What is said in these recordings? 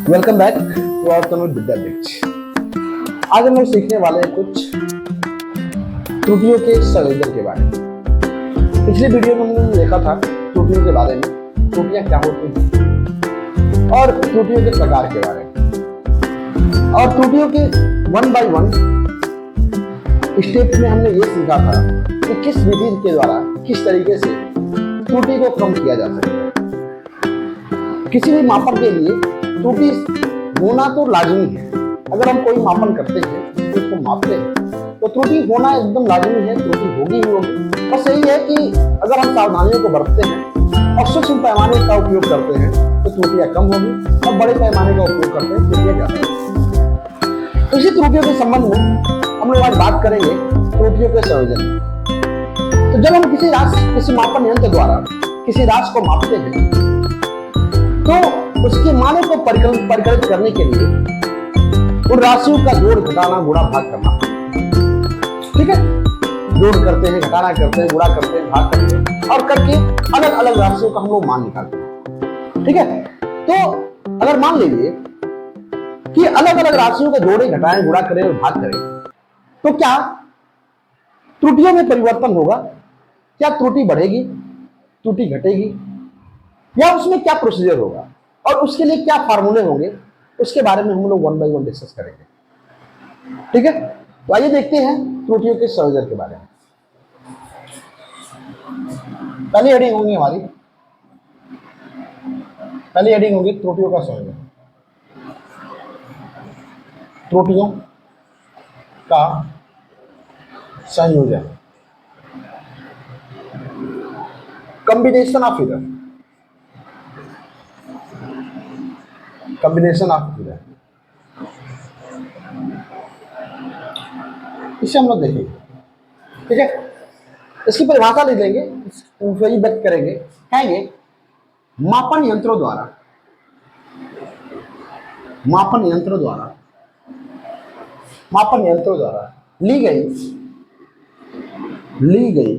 Welcome back to our channel Vidya bits. आज हम लोग सीखने वाले हैं कुछ त्रुटियों के संयोजन के बारे में। पिछले वीडियो में हमने देखा था त्रुटियों के बारे में, त्रुटियां क्या होती हैं और त्रुटियों के प्रकार के बारे में, और त्रुटियों के वन बाय वन स्टेप में हमने ये सीखा था कि किस विधि के द्वारा किस तरीके से त्रुटि को कम किया जा सकता है। किसी भी मापन के लिए त्रुटि होना तो लाजमी है। अगर हम कोई मापन करते हैं, उसको मापते हैं, तो त्रुटि होना एकदम लाजमी है, त्रुटि होगी ही होगी। बस यही है कि अगर हम सावधानियों को बरतते हैं और सूक्ष्म पैमाने का उपयोग करते हैं तो त्रुटियां कम होगी, और बड़े पैमाने का उपयोग करते हैं त्रुटियां ज्यादा होगी। तो इसी त्रुटियों के संबंध में हम लोग आज बात करेंगे त्रुटियों के संयोजन। तो जब हम किसी मापन यंत्र द्वारा किसी राशि को मापते हैं तो उसके मानों को परिकलित करने के लिए उन राशियों का जोड़, घटाना, गुणा, भाग करना। ठीक है, जोड़ करते हैं, घटाना करते हैं, गुणा करते हैं, भाग करते हैं, और करके अलग अलग राशियों का हम लोग मान निकालते हैं। ठीक है, तो अगर मान लीजिए कि अलग अलग राशियों को जोड़े, घटाएं, गुणा करें और भाग करें, तो क्या त्रुटियों में परिवर्तन होगा? क्या त्रुटि बढ़ेगी, त्रुटि घटेगी, या उसमें क्या प्रोसीजर होगा और उसके लिए क्या फार्मूले होंगे, उसके बारे में हम लोग वन बाय वन डिस्कस करेंगे। ठीक है, तो आइए देखते हैं त्रुटियों के संयोजन के बारे में। पहली हेडिंग होगी हमारी, पहली हेडिंग होगी त्रुटियों का संयोजन। त्रुटियों का संयोजन, combination of error, combination of error, इसे हम लोग देखेंगे। ठीक है, इसकी परिभाषा लिख लेंगे, वही व्यक्त करेंगे, कहेंगे मापन यंत्रों द्वारा, मापन यंत्रों द्वारा, मापन यंत्रों द्वारा ली गई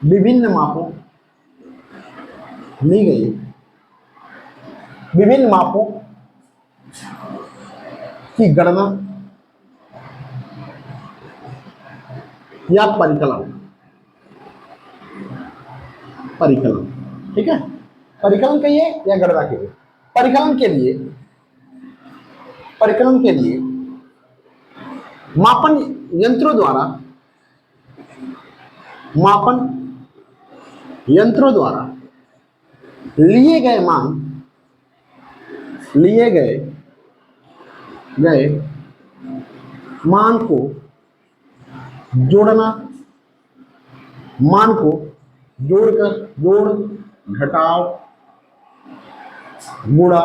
विभिन्न मापों, ली गई विभिन्न मापों की गणना या परिकलन, परिकलन। ठीक है, परिकलन कहिए या गणना कहिए। परिकलन के लिए मापन यंत्रों द्वारा, मापन यंत्रों द्वारा लिए गए मान को जोड़ना, मान को जोड़कर, जोड़, घटाव, गुणा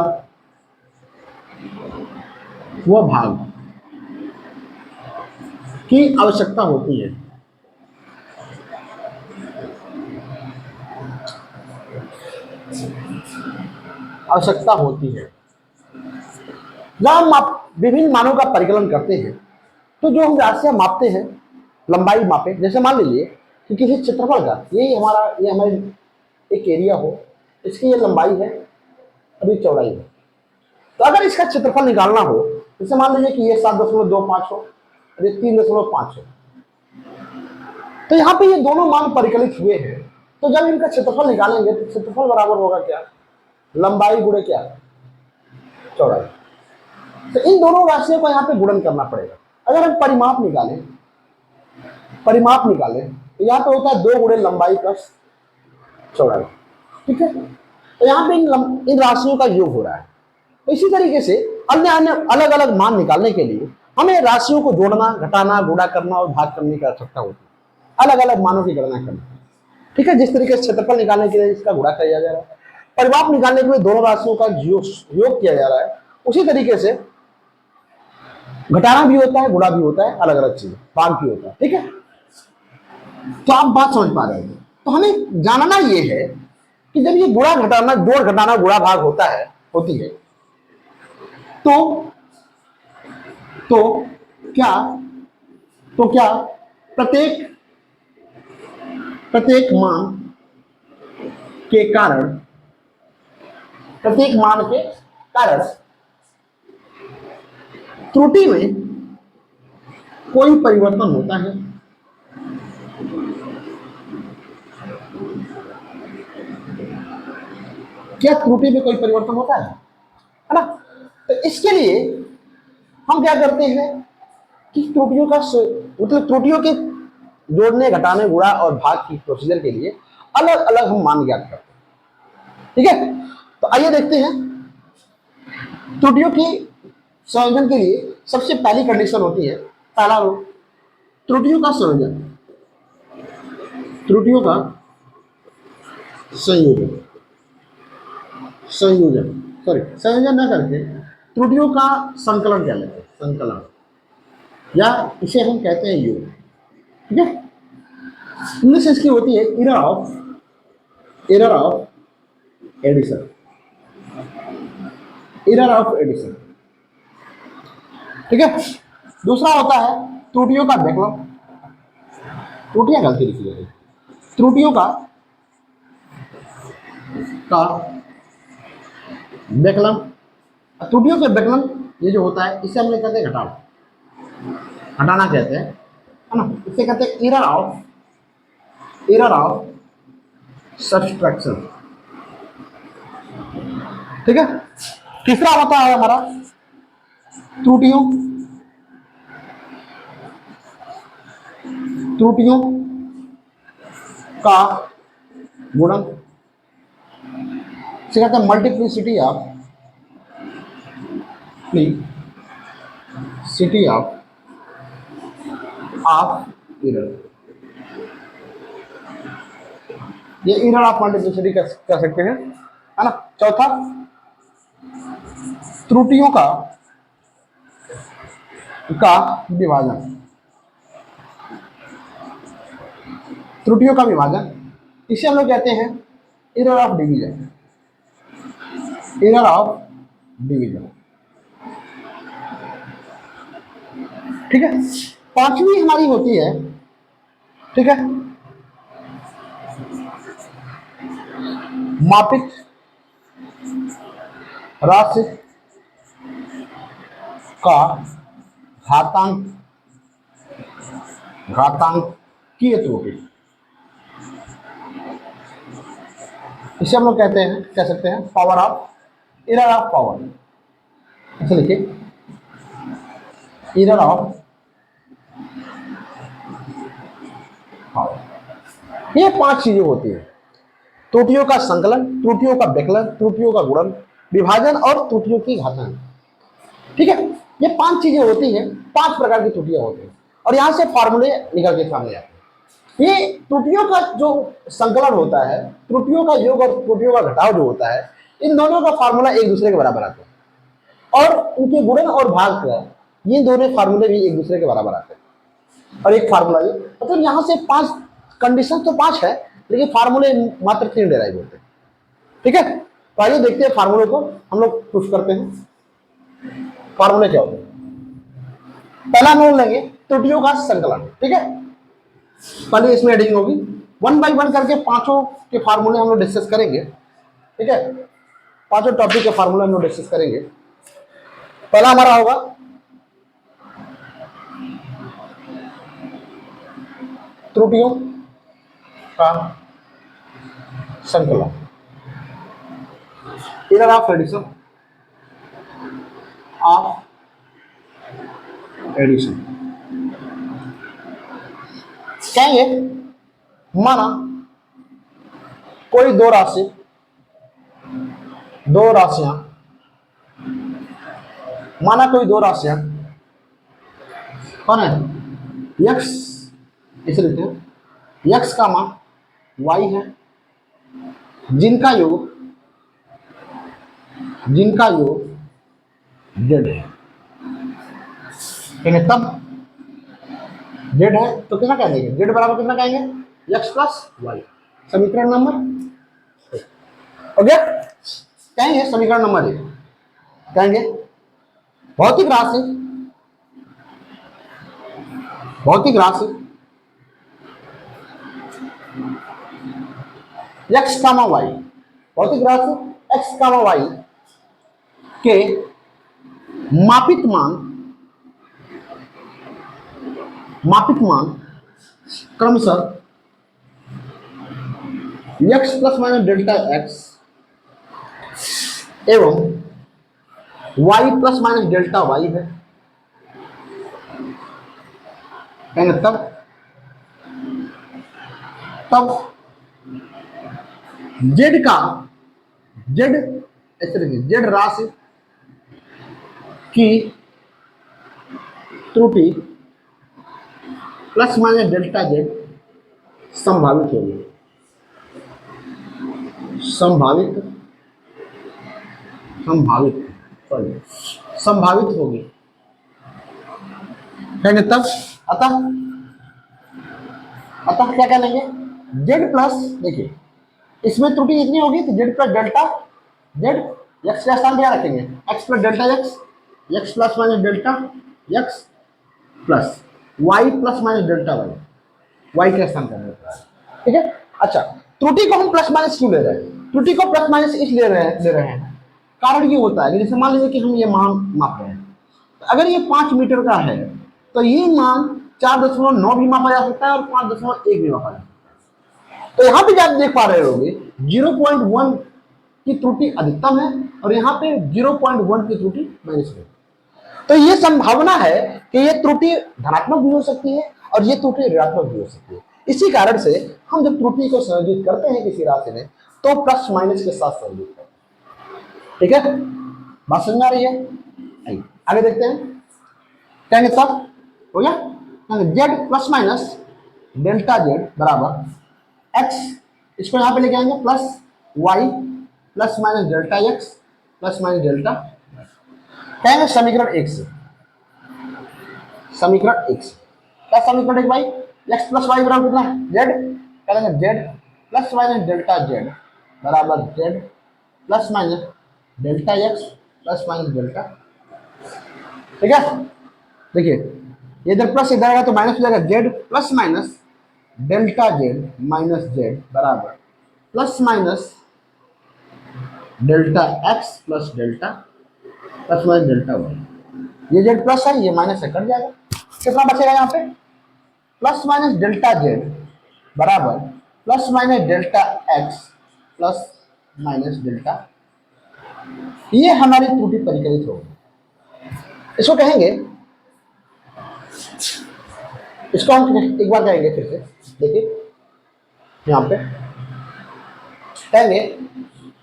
व भाग की आवश्यकता होती है। आवश्यकता होती है जब हम विभिन्न मानों का परिकलन करते हैं, तो जो हम राशियां मापते हैं, लंबाई मापे, जैसे मान लीजिए कि किसी क्षेत्रफल का ये हमारे एक एरिया हो, इसकी ये लंबाई है और ये चौड़ाई है। तो अगर इसका क्षेत्रफल निकालना हो, जैसे मान लीजिए कि ये 7.25 हो और ये 3.5 हो, तो यहाँ पे ये दोनों मान परिकलित हुए हैं। तो जब इनका क्षेत्रफल निकालेंगे तो क्षेत्रफल बराबर होगा क्या? लंबाई गुणे क्या? चौड़ाई। तो इन दोनों राशियों को यहाँ पे गुणन करना पड़ेगा। अगर हम परिमाप निकालें तो यहाँ पे होता है 2 गुणे लंबाई प्लस चौड़ाई। ठीक है, तो यहाँ पे इन राशियों का योग हो रहा है। तो इसी तरीके से अन्य अलग अलग मान निकालने के लिए हमें राशियों को जोड़ना, घटाना, गुणा करना और भाग करने की आवश्यकता होती है, अलग अलग मानों की गणना करना। ठीक है, जिस तरीके से क्षेत्रफल निकालने के लिए इसका गुणा किया जा रहा है, परिमाप निकालने के लिए दोनों राशियों का योग किया जा रहा है, उसी तरीके से घटाना भी होता है, गुणा भी होता है, अलग अलग चीज, भाग भी होता है। ठीक है, तो आप बात समझ पा रहे हैं। तो हमें जानना ये है कि जब ये गुणा घटाना, जोड़ घटाना, गुणा भाग होती है, तो क्या प्रत्येक मान के कारण त्रुटि में कोई परिवर्तन होता है? क्या त्रुटि में कोई परिवर्तन होता है ना? तो इसके लिए हम क्या करते हैं कि त्रुटियों का मतलब त्रुटियों के जोड़ने, घटाने, गुणा और भाग की प्रोसीजर के लिए अलग अलग हम मान ज्ञात करते हैं। ठीक है, तो आइए देखते हैं। त्रुटियों की संयोजन के लिए सबसे पहली कंडीशन होती है, पहला रूल, त्रुटियों का संयोजन, त्रुटियों का संयोजन, संयोजन सॉरी संयोजन ना करके त्रुटियों का संकलन कह लेते हैं, संकलन, या इसे हम कहते हैं योग। ठीक है, इंग्लिश इसकी होती है error of addition, error of addition. ठीक है, दूसरा होता है त्रुटियों का बैकलॉग, त्रुटियां गलती लिखी है, त्रुटियों का बैकलम, त्रुटियों के बैकलम ये जो होता है इसे हम लोग कहते हैं घटाना, हटाना कहते हैं, है ना? इसे कहते हैं एरर ऑफ सब्सट्रैक्शन। ठीक है, तीसरा होता है हमारा त्रुटियों का गुणन, इसे कहते हैं मल्टीप्लिसिटी ऑफ एरर। ये एरर ऑफ मल्टीप्लिसिटी कह सकते हैं, है ना? चौथा त्रुटियों का विभाजन, त्रुटियों का विभाजन, इसे हम लोग कहते हैं error of division, error of division. ठीक है, पांचवी हमारी होती है, ठीक है, मापित राशि का घातांकीय त्रुटि, इसे हम लोग कह सकते हैं power of, error of power. ऐसे लिखिए, एरर ऑफ पावर। ये पांच चीजें होती है, त्रुटियों का संकलन, त्रुटियों का बैकलन, त्रुटियों का गुणन, विभाजन और त्रुटियों की घातांक। ठीक है, ये पांच चीजें होती हैं, पांच प्रकार की त्रुटियां होती हैं और यहां से फॉर्मूले निकल के सामने आते हैं। ये त्रुटियों का जो संकलन होता है, त्रुटियों का योग और त्रुटियों का घटाव जो होता है, इन दोनों का फार्मूला एक दूसरे के बराबर आता है और उनके गुणन और भाग का ये दोनों फार्मूले भी एक दूसरे के बराबर आते हैं। और एक फार्मूला ये मतलब यहां से पांच कंडीशन तो पांच है, लेकिन फार्मूले मात्र 3 डेराइव होते हैं। ठीक है, तो आइए देखते हैं फार्मूले को हम लोग प्रूफ करते हैं। फार्मूले क्या होते हैं? पहला हम लोग लेंगे त्रुटियों का संकलन। ठीक है, पहले इसमें एडिंग होगी, 1 बाय 1 करके पांचों के फार्मूले हम लोग डिस्कस करेंगे। ठीक है, पांचों टॉपिक के फार्मूले हम लोग डिस्कस करेंगे। पहला हमारा होगा त्रुटियों का संकलन, एरर ऑफ एडिशन, कहेंगे माना कोई दो राशियां, माना कोई दो राशियां कौन है, यक्स, इसे लिखते हैं यक्स का मान वाई है, जिनका योग जेड है। तब जेड है तो कितना कह देंगे, जेड बराबर कितना कहेंगे, एक्स प्लस वाई। समीकरण नंबर हो गया। कहेंगे समीकरण नंबर 1, कहेंगे भौतिक राशि एक्स कामा वाई, भौतिक राशि एक्स कामा वाई के मापित मान मापित मान क्रमशः x plus minus delta x एवं y plus minus delta y है। तब z का z ऐसे लिखिए z राशि की त्रुटि प्लस माइनस डेल्टा z संभावित होगी, संभावित होगी। कहेंगे तब अतः क्या कहेंगे z प्लस, देखिए इसमें त्रुटि इतनी होगी कि z plus delta z, x का स्थान क्या रखेंगे x plus delta x plus minus delta x plus y plus minus delta y का स्थान कर देता है। ठीक है। अच्छा, त्रुटि को हम प्लस माइनस क्यों ले रहे हैं? त्रुटि को प्लस माइनस इसलिए ले रहे हैं, कारण ये होता है कि जैसे मान लीजिए कि हम ये मान माप रहे हैं, तो अगर ये 5 मीटर का है तो ये मान 4.9 भी मापा जा सकता है और 5.1 भी मापा जा सकता है। तो यहाँ पे आप देख पा रहे होंगे 0.1 की त्रुटि अधिकतम है और यहाँ पे 0.1 की त्रुटि माइनस है। तो ये संभावना है कि ये त्रुटि धनात्मक भी हो सकती है और ये त्रुटि ऋणात्मक भी हो सकती है। इसी कारण से हम जब त्रुटि को संयोजित करते हैं किसी राशि में तो प्लस माइनस के साथ संयोजित करते हैं। ठीक है, बात समझ आ रही है? आगे देखते हैं। कहेंगे सब हो गया, z plus minus delta Z बराबर एक्स, इसको यहां पे लेके आएंगे plus y plus minus delta x plus minus delta. कहेंगे समीकरण एक से, समीकरण एक से क्या समीकरण एक भाई, एक्स प्लस वाई बराबर कितना है जेड, कहेंगे Z plus minus delta Z बराबर Z plus minus delta x plus minus delta. ठीक है, देखिए ये इधर प्लस इधर आएगा तो माइनस हो जाएगा, Z plus minus delta Z minus Z बराबर plus minus delta x plus delta plus minus delta Y. ये जेड प्लस है, ये माइनस से कट जाएगा, कितना बचेगा यहाँ पे प्लस माइनस डेल्टा जेड बराबर plus minus delta x plus minus delta. ये हमारी त्रुटि परिकलित होगी। इसको कहेंगे, इसको हम एक बार कहेंगे फिर से, देखिए यहां पे कहेंगे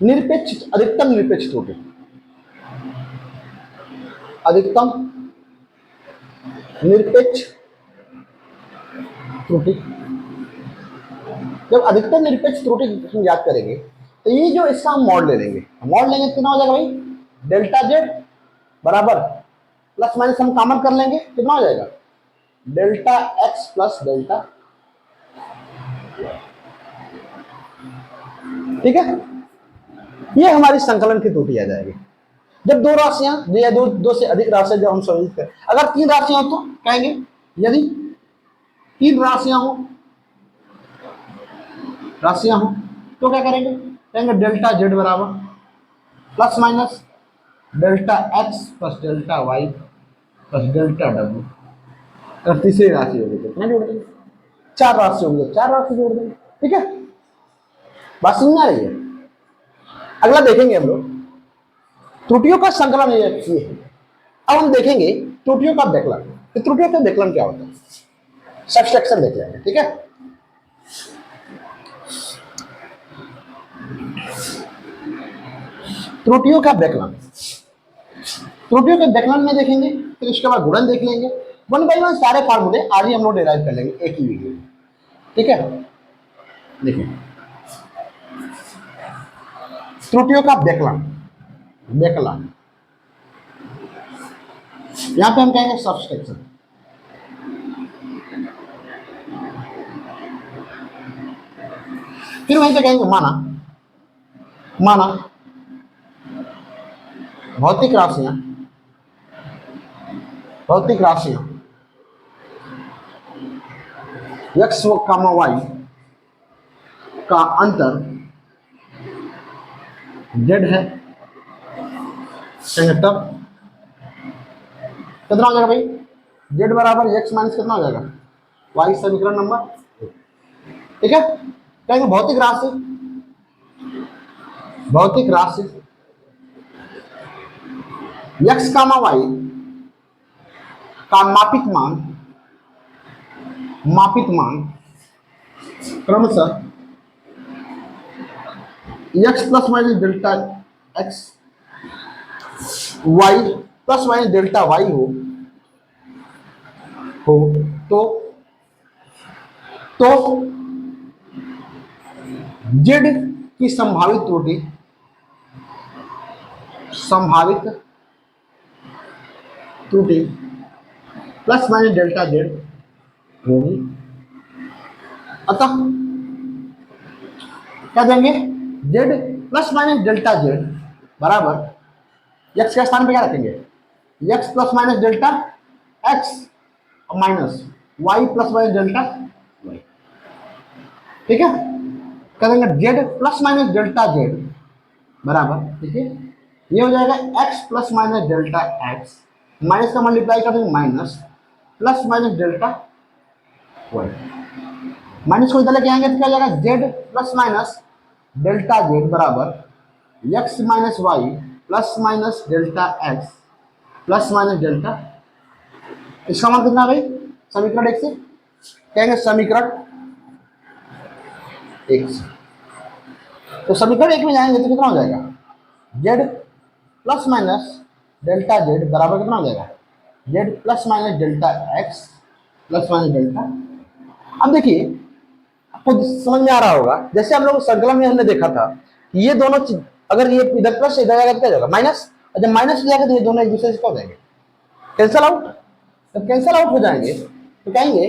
निरपेक्ष, अधिकतम निरपेक्ष त्रुटि, अधिकतम निरपेक्ष त्रुटि। जब अधिकतम निरपेक्ष त्रुटि हम याद करेंगे तो ये जो इसका हम मॉड ले लेंगे, मॉड लेंगे कितना हो जाएगा भाई, डेल्टा जेड बराबर प्लस माइनस हम कॉमन कर लेंगे, कितना हो जाएगा डेल्टा एक्स प्लस डेल्टा। ठीक है, ये हमारी संकलन की त्रुटि आ जाएगी। जब दो राशियां या दो से अधिक राशियां जब हम संयोजित करें, अगर 3 राशियां हो तो कहेंगे, यदि 3 राशियां हो तो क्या करेंगे, कहेंगे डेल्टा जेड बराबर plus minus delta x plus delta y plus delta डब्ल्यू। अगर तीसरी राशि होगी तो कितना जोड़ देंगे, 4 राशि होंगे 4 राशि जोड़ देंगे। ठीक है, बात समझ आ रही है? अगला देखेंगे हम लोग त्रुटियों का संकलन ये है। अब हम देखेंगे त्रुटियों का विकलन। त्रुटियों का विकलन क्या होता है, सब्सट्रैक्शन देख लेंगे। ठीक है, त्रुटियों का विकलन, त्रुटियों के विकलन में देखेंगे, फिर इसके बाद गुणन देख लेंगे। 1 बाई 1 सारे फार्मूले आज ही हम लोग डिराइव कर लेंगे एक ही वीडियो में। ठीक है, देखिए त्रुटियों का विकलन, विकलन यहां पे हम कहेंगे सब्सट्रैक्शन। फिर वहीं पे कहेंगे माना, माना भौतिक राशियां, भौतिक राशियां एक्स व वाई का अंतर जेड है, तब कितना हो जाएगा भाई, जेड बराबर एक्स माइनस कितना हो जाएगा वाई समीकरण नंबर, ठीक है। कहेंगे भौतिक राशि, भौतिक राशि x कामा वाई का मापित मान क्रमशः x plus minus delta x, y plus minus delta y हो तो z की संभावित त्रुटि प्लस माइनस डेल्टा z होगी। अतः क्या देंगे, z plus minus delta z बराबर x के स्थान पे क्या रखेंगे, x plus minus delta x minus y plus minus delta y, ठीक है। करेंगे z plus minus delta z बराबर, ठीक है, ये हो जाएगा x plus minus delta x minus का मल्टीप्लाई कर देंगे minus plus minus delta y, minus को इधर लेके आएंगे तो क्या हो जाएगा z plus minus delta z बराबर x minus y plus minus delta x plus minus delta, इसका मान कितना भाई समीकरण एक से, कहेंगे समीकरण एक से। तो समीकरण एक में जाएंगे तो कितना हो जाएगा, z plus minus delta z बराबर कितना हो जाएगा, z plus minus delta x plus minus delta. अब देखिए आपको समझ में आ रहा होगा, जैसे हम लोग संकलन में हमने देखा था ये दोनों चीज, अगर ये इधर प्लस इधर जाएगा तो क्या जाएगा माइनस, और जब माइनस हो जाएगा तो ये दोनों एक दूसरे से क्या हो जाएंगे, कैंसल आउट। जब कैंसल आउट हो जाएंगे तो कहेंगे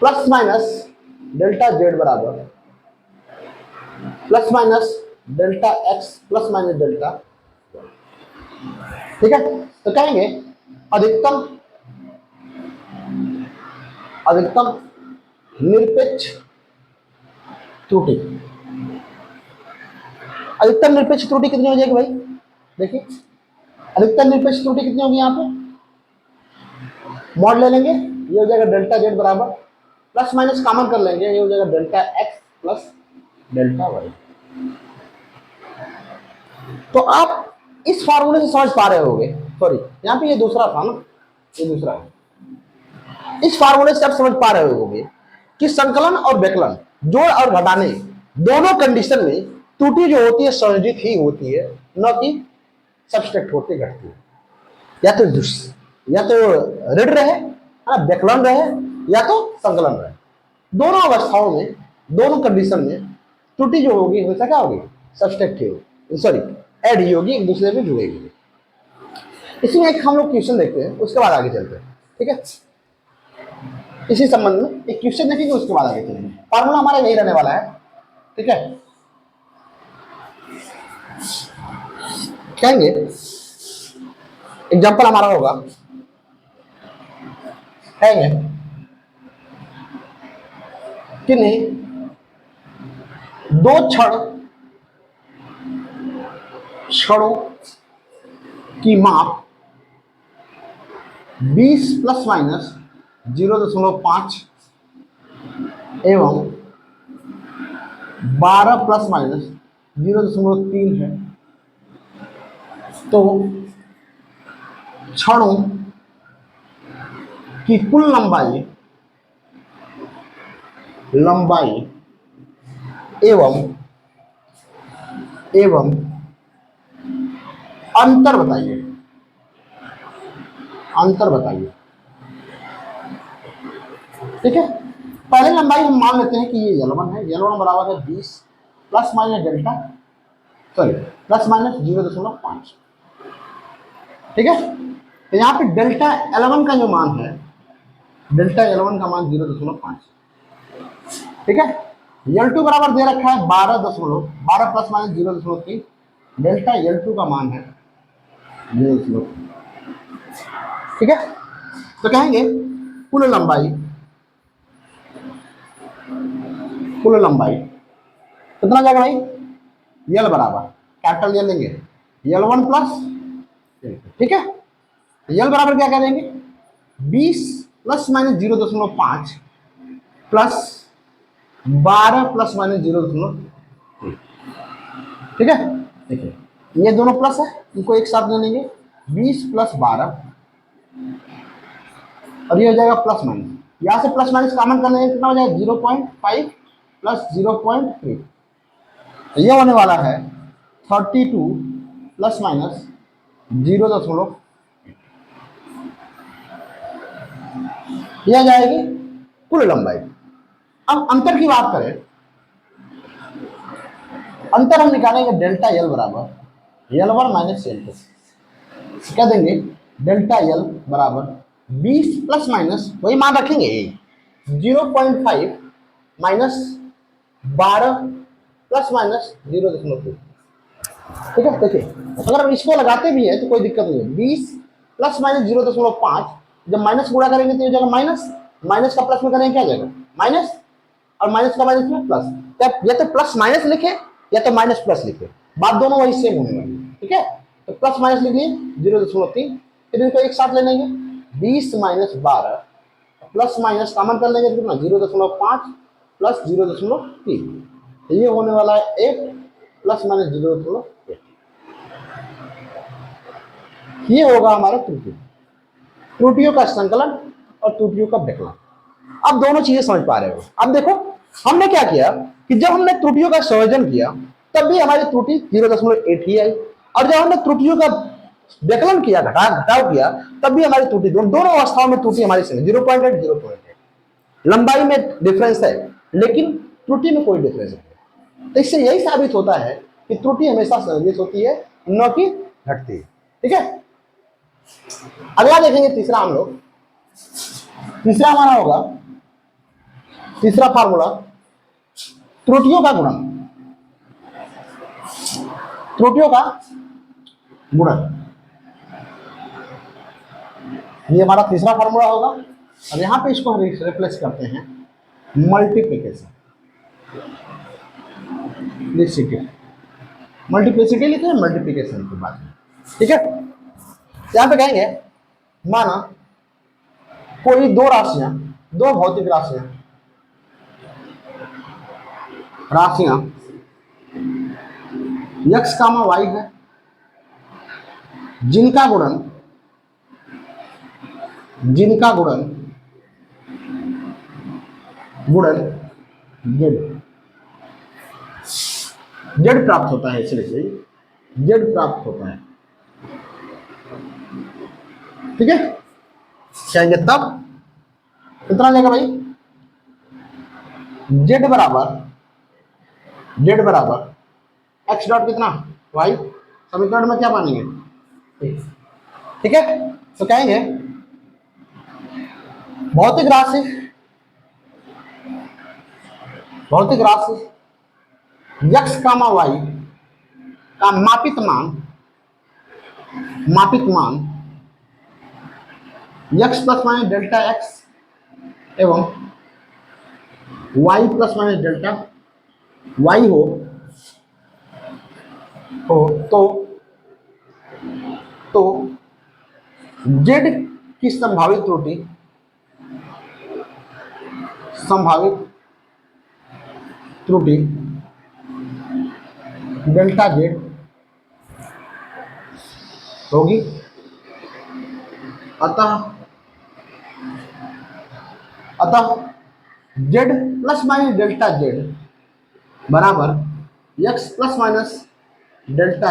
प्लस माइनस डेल्टा z बराबर plus minus delta x plus minus delta, ठीक है। तो कहेंगे अधिकतम निरपेक्ष त्रुटि, अधिकतम निरपेक्ष त्रुटि कितनी हो जाएगी भाई, देखिए अधिकतम निरपेक्ष त्रुटि कितनी होगी, यहाँ पे मॉड ले लेंगे, ये हो जाएगा डेल्टा z बराबर प्लस माइनस कॉमन कर लेंगे, ये हो जाएगा delta x plus delta y। तो आप इस फार्मूले से समझ पा रहे होंगे, सॉरी यहाँ पे ये दूसरा था ना, ये दूसरा है, इस फार्मूले से आप समझ पा रहे होंगे कि संकलन और व्यकलन, जोड़ और घटाने दोनों कंडीशन में त्रुटि जो होती है संयोजित ही होती है, न कि सब्सट्रैक्ट होती घटती है। या तो ऋण रहे, व्यकलन रहे, या तो संकलन रहे, दोनों अवस्थाओं में दोनों कंडीशन में त्रुटि जो होगी हमेशा क्या होगी, सब्सट्रैक्ट ही होगी, सॉरी ऐड ही होगी, एक दूसरे में जुड़ेगी। इसमें एक हम लोग क्वेश्चन देखते हैं, उसके बाद आगे चलते हैं, ठीक है। इसी संबंध में एक क्वेश्चन देखेंगे, उसके बाद आगे चलेंगे। फार्मूला हमारा यही रहने वाला है, ठीक है। कहेंगे एग्जांपल हमारा होगा, कहेंगे कि नहीं दो क्षणों की माप 20 प्लस माइनस 0.5 एवं 12 प्लस माइनस 0.3 है, तो क्षणों की कुल लंबाई एवं अंतर बताइए, ठीक है। पहले लंबाई हम मान लेते हैं कि ये L1 है, L1 बराबर है 20 plus minus delta, sorry plus minus 0.5, ठीक है। तो यहाँ पे डेल्टा L1 का जो मान है, डेल्टा L1 का मान 0.5, ठीक है। L2 बराबर दे रखा है 12 प्लस माइनस 0.3, डेल्टा L2 का मान है 0.3, ठीक है। तो कहेंगे कुल लंबाई कितना जाएगा भाई, L बराबर कैपिटल L लेंगे, L1 प्लस, ठीक है। L बराबर क्या करेंगे 20 plus minus 0.5 plus 12 plus minus 0.3। ठीक है, देखिए ये दोनों प्लस है, इनको एक साथ ले लेंगे, 20 प्लस 12 और ये हो जाएगा प्लस माइनस, यहाँ से प्लस माइनस कॉमन कर लेंगे, कितना हो जाएगा 0.5 प्लस 0.3, ये होने वाला है 32 प्लस माइनस 0. यह जाएगी कुल लंबाई। अब अंतर की बात करें, अंतर हम निकालेंगे डेल्टा एल बराबर L1 माइनस L2, क्या देंगे डेल्टा एल बराबर 20 प्लस माइनस वही मान रखेंगे 0.5 माइनस 12 प्लस माइनस 0.2। ठीक है, देखिए अगर हम इसको लगाते भी है तो कोई दिक्कत नहीं है, 20 प्लस माइनस 0.5 जब माइनस गुणा करेंगे तो ये जाएगा माइनस, माइनस का प्लस में करेंगे क्या जाएगा माइनस, और माइनस का माइनस में प्लस, या तो प्लस माइनस लिखे या तो माइनस प्लस लिखे, बात दोनों वही सेम होने वाली है। ठीक है, तो प्लस माइनस लिख लिए 0.3, फिर इनको एक साथ ले लेंगे 20 माइनस 12 प्लस माइनस कॉमन कर लेंगे तो कितना 0.5 प्लस 0.3, ये होने वाला है 8 प्लस माइनस 0.8। ये होगा हमारा त्रुटि, त्रुटियों का संकलन और त्रुटियों का विकलन। अब दोनों चीजें समझ पा रहे हो। अब देखो हमने क्या किया कि जब हमने त्रुटियों का संयोजन किया तब भी हमारी त्रुटि 0.8 ही आई, और जब हमने त्रुटियों का विकलन किया, घटाव किया, तब भी हमारी त्रुटि दोनों अवस्थाओं में त्रुटि हमारी सेम 0.8 लंबाई में डिफरेंस है लेकिन त्रुटि में कोई डिफरेंस नहीं। तो इससे यही साबित होता है कि त्रुटि हमेशा संयोजित होती है न कि घटती है। ठीक है, अगला देखेंगे तीसरा हम लोग, तीसरा हमारा होगा, तीसरा फार्मूला त्रुटियों का गुणन, त्रुटियों का गुणन, ये हमारा तीसरा फार्मूला होगा। और यहां पे इसको हम रिप्लेस करते हैं मल्टीप्लिकेशन, मल्टीप्लिसिटी लिखे मल्टीप्लिकेशन के बाद में। ठीक है, यहां पे कहेंगे माना कोई दो राशियां, दो भौतिक राशियां x, y है, जिनका गुणन z प्राप्त होता है, इसलिए z प्राप्त होता है। ठीक है, कहेंगे तब कितना जाएगा भाई, z बराबर x डॉट कितना y, समीकरण में क्या मानेंगे। ठीक है, तो कहेंगे भौतिक राशि x, y का मापित मान x plus minus delta x एवं y plus minus delta y हो तो z की संभावित त्रुटि डेल्टा z होगी। अतः z plus minus delta z बराबर x plus minus delta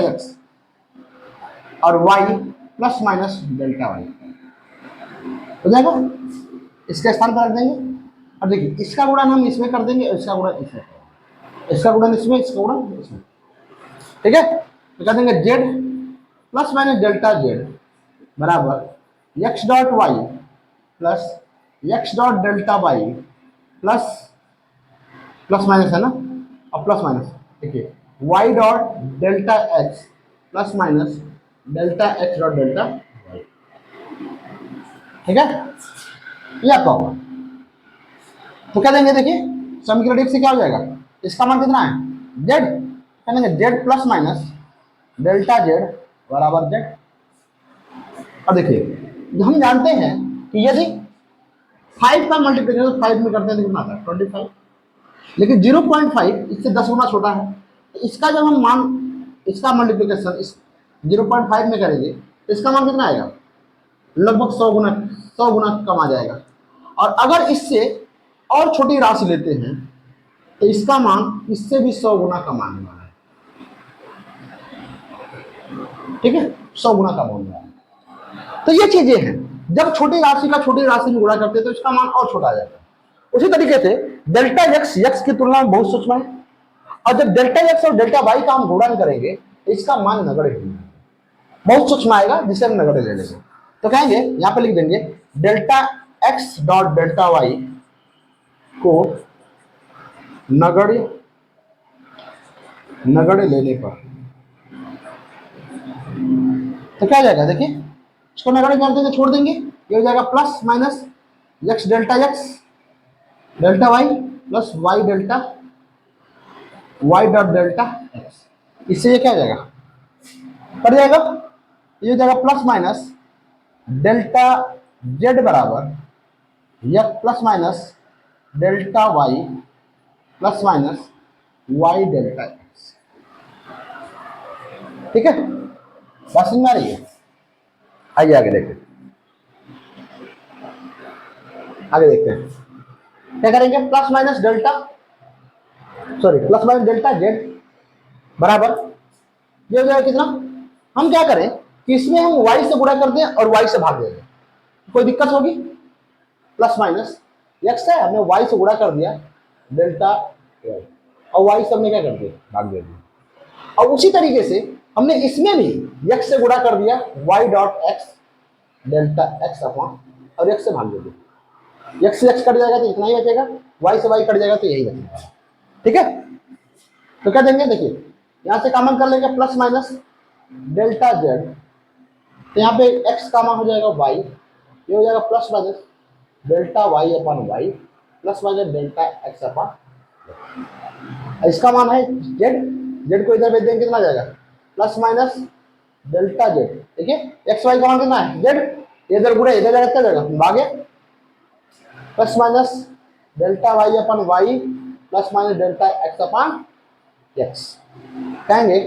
x और y plus minus delta y हो जाएगा। इसके स्थान पर रख देंगे और देखिए इसका गुणन हम इसमें कर देंगे और इसका गुणन इसमें, इसका गुणन इसमें, इसका गुणन इसमें। ठीक है, तो कह देंगे z plus minus delta z बराबर x dot y plus x dot delta y plus minus है ना, और प्लस माइनस देखिए y dot delta x plus minus delta x dot delta y। ठीक है, ये आपका होगा। तो क्या देंगे, देखिए समीकरण 1 से क्या हो जाएगा, इसका मान कितना है z, कहेंगे z plus minus delta z बराबर z। अब देखिए हम जानते हैं कि यदि 5 का मल्टीप्लिकेशन 5 में करते हैं तो कितना आता है 25, लेकिन 0.5 इससे 10 गुना छोटा है। तो इसका जब हम मान, इसका मल्टीप्लिकेशन इस 0.5 में करेंगे तो इसका मान कितना आएगा, लगभग 100 गुना कम आ जाएगा। और अगर इससे और छोटी राशि लेते हैं तो इसका मान इससे भी 100 गुना कम आने वाला है। ठीक है, 100 गुना कम होने वाला है। तो ये चीजें हैं, जब छोटी राशि का छोटी राशि में गुणा करते हैं तो इसका मान और छोटा आ जाता है। उसी तरीके से डेल्टा एक्स की तुलना में बहुत सूक्ष्म है, और जब डेल्टा एक्स और डेल्टा वाई का हम गुणन करेंगे तो इसका मान नगण्य बहुत सूक्ष्म आएगा, जिसे हम नगण्य ले लेंगे। तो कहेंगे यहां पे लिख देंगे delta x dot delta y को नगण्य लेने पर तो क्या हो जाएगा, देखिए इसको नगण्य करते हैं, छोड़ देंगे, ये हो जाएगा plus minus x delta y plus y dot delta x. इससे ये क्या हो जाएगा, कट जाएगा, ये हो जाएगा प्लस माइनस डेल्टा जेड बराबर या plus minus delta y plus minus y delta x. ठीक है, बात समझ में आ रही है? आइए आगे देखते हैं, क्या करेंगे, प्लस माइनस डेल्टा जेड बराबर ये हो जाएगा कितना, हम क्या करें कि इसमें हम y से गुणा कर दें और y से भाग दें, कोई दिक्कत होगी, प्लस माइनस x है, हमने y से गुणा कर दिया डेल्टा और y से हमने क्या कर दिया, भाग दे दिया। और उसी तरीके से हमने इसमें भी x से गुणा कर दिया y dot x delta x upon और x से भाग दे दिया, x से x कट जाएगा तो इतना ही बचेगा, y से y कट जाएगा तो यही बचेगा। ठीक है, तो क्या देंगे, देखिए यहां से कॉमन कर लेंगे प्लस माइनस डेल्टा जेड, तो यहाँ पे x कॉमन हो जाएगा y, ये हो जाएगा plus minus delta y upon y plus minus delta x upon, इसका मान है जेड को इधर भेज देंगे कितना जाएगा, प्लस माइनस डेल्टा जेड। देखिए एक्स वाई का मान कितना है जेड, इधर गुणे इधर जाएगा क्या जाएगा भागे, plus minus delta y upon y plus minus delta x upon x. कहेंगे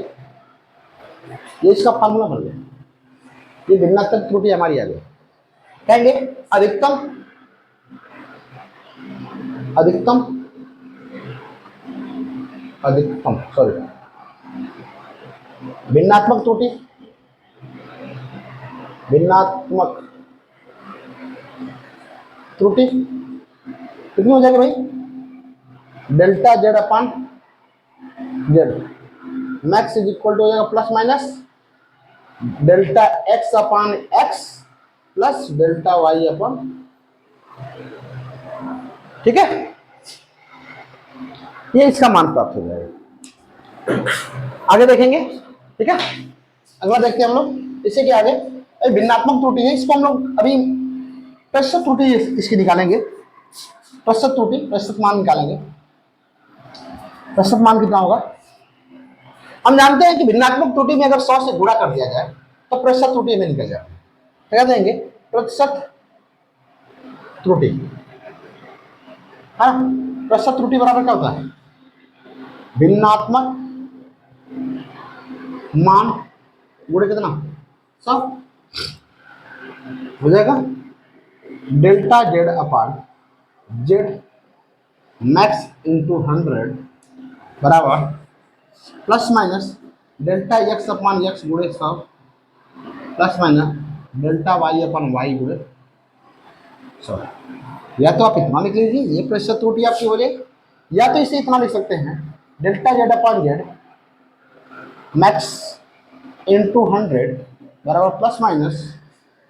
ये इसका फार्मूला बन गया, ये भिन्नात्मक त्रुटि हमारी आ गई। कहेंगे अधिकतम सॉरी भिन्नात्मक त्रुटि कितनी हो जाएगी भाई, delta Z upon z max is equal to हो जाएगा plus minus delta x upon x plus delta y upon, ठीक है, ये इसका मान प्राप्त हो जाएगा। आगे देखेंगे, ठीक है, अगला देखते हैं हम लोग, इससे क्या आगे भिन्नात्मक त्रुटि है, इसको हम लोग अभी प्रतिशत त्रुटि इसकी निकालेंगे, प्रतिशत मान निकालेंगे। प्रतिशत मान कितना होगा, हम जानते हैं कि भिन्नात्मक त्रुटि में अगर 100 से गुणा कर दिया जाए तो प्रतिशत त्रुटि में निकल जाए, क्या देंगे प्रतिशत त्रुटि, हाँ प्रतिशत त्रुटि बराबर क्या होता है, भिन्नात्मक मान गुणे कितना 100 हो जाएगा delta Z upon z max into 100 बराबर plus minus delta x upon x गुणे 100 plus minus delta y upon y गुणे 100। या तो आप इतना लिख लीजिए, ये प्रतिशत त्रुटि आपकी हो जाए, या तो इसे इतना लिख सकते हैं delta Z upon z max into 100 बराबर प्लस माइनस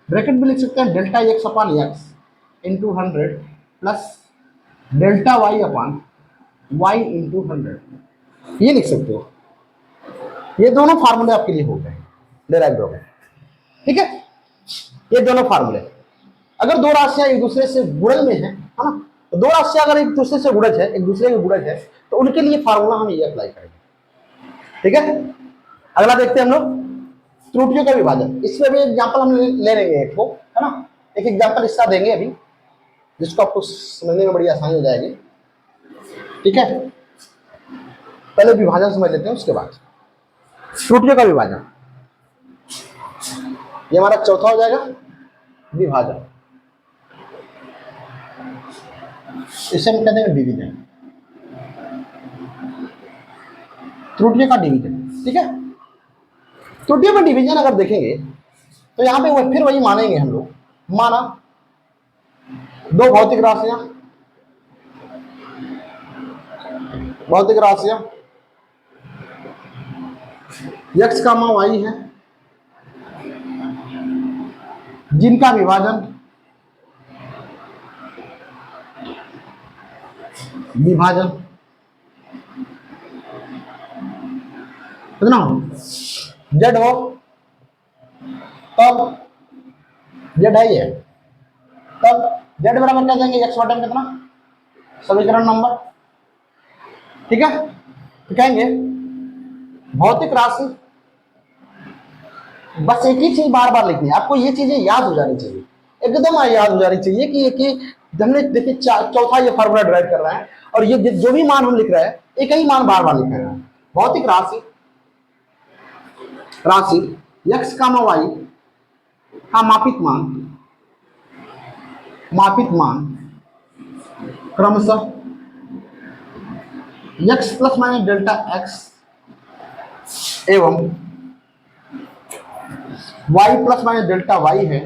ब्रैकेट भी लिख सकते हैं delta x upon x into 100 plus delta y upon y into 100, ये लिख सकते हो। ये दोनों फार्मूले आपके लिए हो गए, डेराइव्ड हो गए, ठीक है। ये दोनों फार्मूले, अगर दो राशियां एक दूसरे से गुणज में है ना, तो दो राशियां अगर एक दूसरे से गुणज है, एक दूसरे के गुणज है, तो उनके लिए फार्मूला हम ये अप्लाई करेंगे, ठीक है। अगला देखते हैं हम लोग त्रुटियों का विभाजन, इसमें भी एग्जाम्पल हम ले लेंगे एक को, है ना। एक एग्जाम्पल इसका देंगे अभी, जिसको आपको समझने में बड़ी आसानी हो जाएगी। ठीक है, पहले विभाजन समझ लेते हैं, उसके बाद त्रुटियों का विभाजन। ये हमारा चौथा हो जाएगा विभाजन, इसे हम कहते हैं डिवीजन, त्रुटियों का डिवीजन। ठीक है, त्रुटियों का डिवीजन अगर देखेंगे तो यहां पे फिर वही मानेंगे हम लोग। माना दो भौतिक राशियां x, y है, जिनका विभाजन कितना हो, z हो, तब z है ये, तब z बराबर क्या देंगे, x बटन कितना, समीकरण नंबर। ठीक है, तो कहेंगे भौतिक राशि, बस एक ही चीज बार बार लिखनी है आपको, ये चीजें याद हो जानी चाहिए, एकदम याद हो जानी चाहिए कि हमने देखिए चौथा ये फॉर्मूला ड्राइव कर रहा है, और ये जो भी मान हम लिख रहे हैं एक ही मान बार बार लिख रहे हैं। भौतिक राशि x, y का मापित मान क्रमशः x plus minus delta x एवं y plus minus delta y है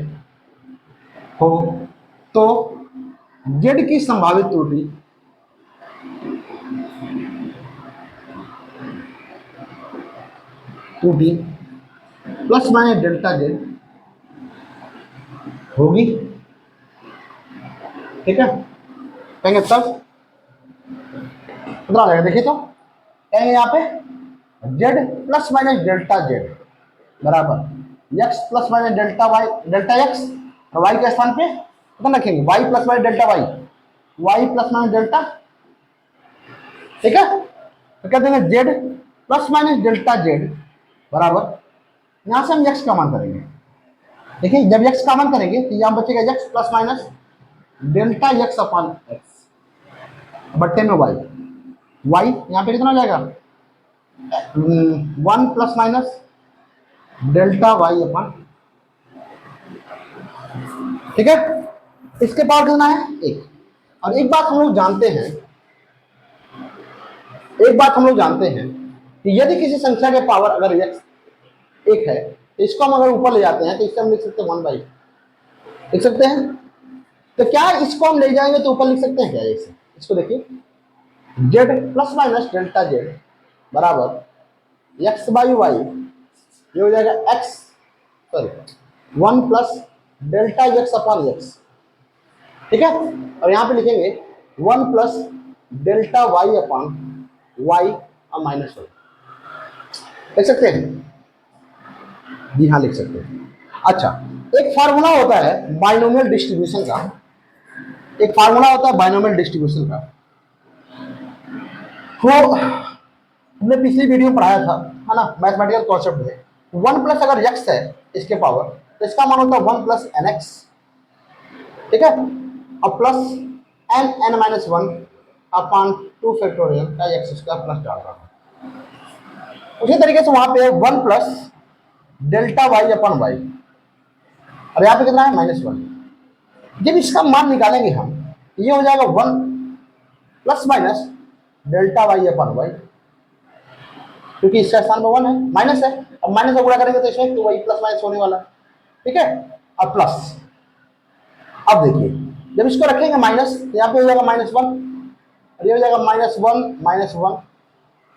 हो, तो z की संभावित त्रुटि प्लस माइनस डेल्टा z होगी। ठीक है, कहेंगे तब कितना आ जाएगा, देखिए तो कहेंगे यहाँ पे z plus minus delta z बराबर x plus minus delta x, और y के स्थान पे कितना रखेंगे, y plus minus delta y plus minus delta. ठीक है, तो कहते हैं z plus minus delta z बराबर, यहां से हम x का मान करेंगे। देखिए जब x का मान करेंगे तो यहां बचेगा x plus minus delta x upon x बट्टे में y यहां पे कितना हो जाएगा, 1 plus minus delta y upon. ठीक है, इसके पावर कितना है, 1। और एक बात हम लोग जानते हैं कि यदि किसी संख्या के पावर अगर x 1 है तो इसको हम अगर ऊपर ले जाते हैं तो इससे हम लिख सकते हैं 1/, लिख सकते हैं। तो क्या इसको हम ले जाएंगे तो ऊपर लिख सकते हैं क्या, इसको देखिए z plus minus delta z बराबर x बाई वाई, ये हो जाएगा 1 plus delta x upon x। ठीक है, और यहां पे लिखेंगे 1 plus delta y upon y और माइनस 1, लिख सकते हैं, जी हाँ लिख सकते हैं। अच्छा, एक फार्मूला होता है बाइनोमियल डिस्ट्रीब्यूशन का, वो हमने पिछली वीडियो में पढ़ाया था, है ना, मैथमेटिकल कॉन्सेप्ट में। 1 प्लस अगर x है इसके पावर तो इसका मान होता है 1 प्लस nx। ठीक है, और plus n minus 1 upon 2 factorial का x स्क्वायर प्लस डाल रहा हूं। उसी तरीके से वहां पे 1 plus delta y upon y, और यहाँ पे कितना है, -1। जब इसका मान निकालेंगे हम, ये हो जाएगा 1 plus minus delta y upon y, क्योंकि इसका स्थान पर 1 है, माइनस है, अब माइनस से गुणा करेंगे तो इसमें तो वही प्लस माइनस होने वाला है। ठीक है, अब प्लस, अब देखिए जब इसको रखेंगे माइनस तो यहाँ पे हो जाएगा -1, और ये हो जाएगा -1